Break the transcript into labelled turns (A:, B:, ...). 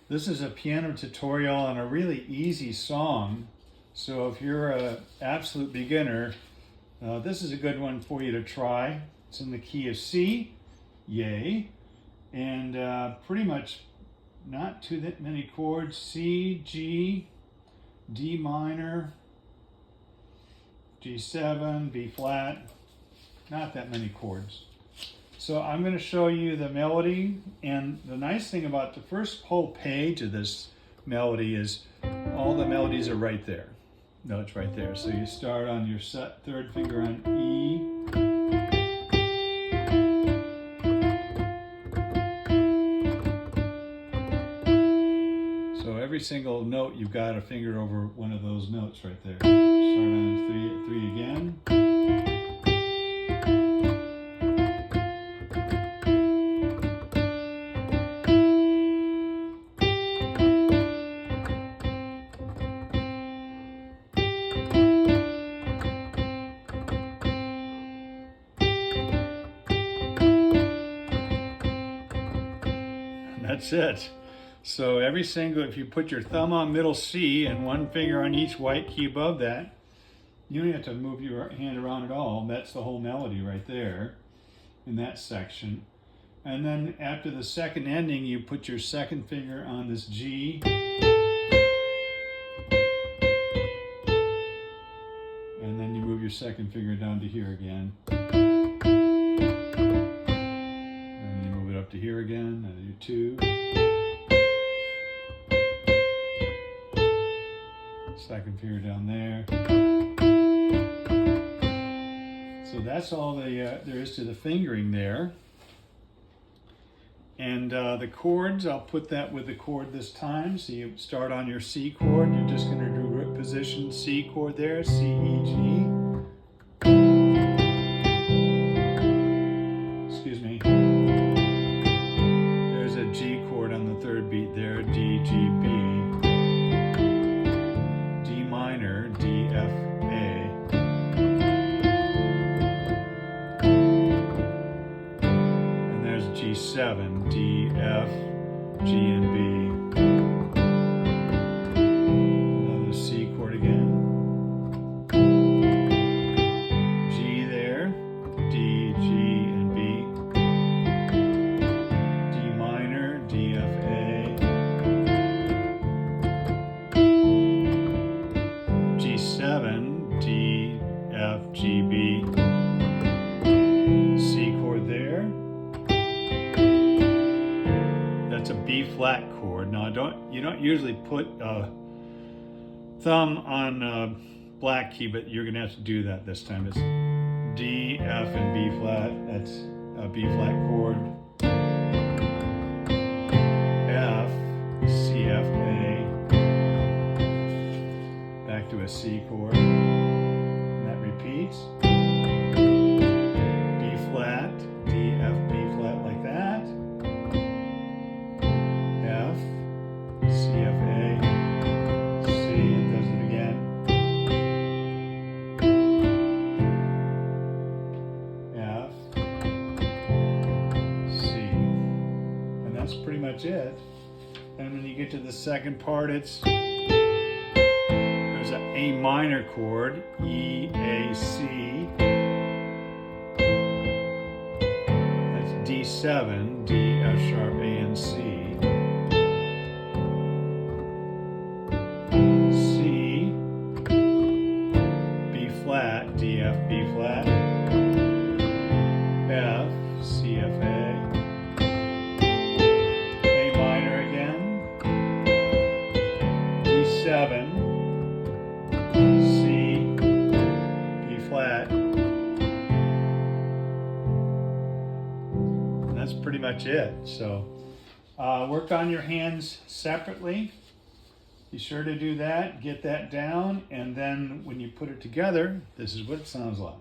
A: This is a piano tutorial on a really easy song. So if you're an absolute beginner, this is a good one for you to try. It's in the key of C, yay, and pretty much not too that many chords. C, G, D minor, G7, B flat, not that many chords. So I'm going to show you the melody, and the nice thing about the first whole page of this melody is all the melodies are right there. Notes right there. So you start on your third finger on E. So every single note you've got a finger over one of those notes right there. Start on three again. That's it. So every single, if you put your thumb on middle C and one finger on each white key above that, you don't have to move your hand around at all. That's the whole melody right there in that section. And then after the second ending, you put your second finger on this G. And then you move your second finger down to here again. Up to here again, and do two. Second finger down there. So that's all there is to the fingering there. And the chords, I'll put that with the chord this time. So you start on your C chord. You're just going to do root position C chord there, C, E, G. Excuse me. G chord on the third beat there, D, G, B, D minor, D, F, A, and there's G7, D, F, G, and B. Another C chord again, G there, D, G, and B. D, F, A, G7, D, F, G, B, C chord there. That's a B flat chord. Now you don't usually put a thumb on a black key, but you're gonna have to do that this time. It's D, F, and B flat. That's a B flat chord. F, C, F, A, back to a C chord, and that repeats. B flat, D, F, B flat like that. F, C, F, A, C, it does it again. F, C, and that's pretty much it. And when you get to the second part, there's an A minor chord, E, A, C. That's D7, D, F sharp, A, and C. C, B flat, D, F, B flat. F, C, F, A. D7, C, B flat, and that's pretty much it. So work on your hands separately. Be sure to do that, get that down, and then when you put it together, this is what it sounds like.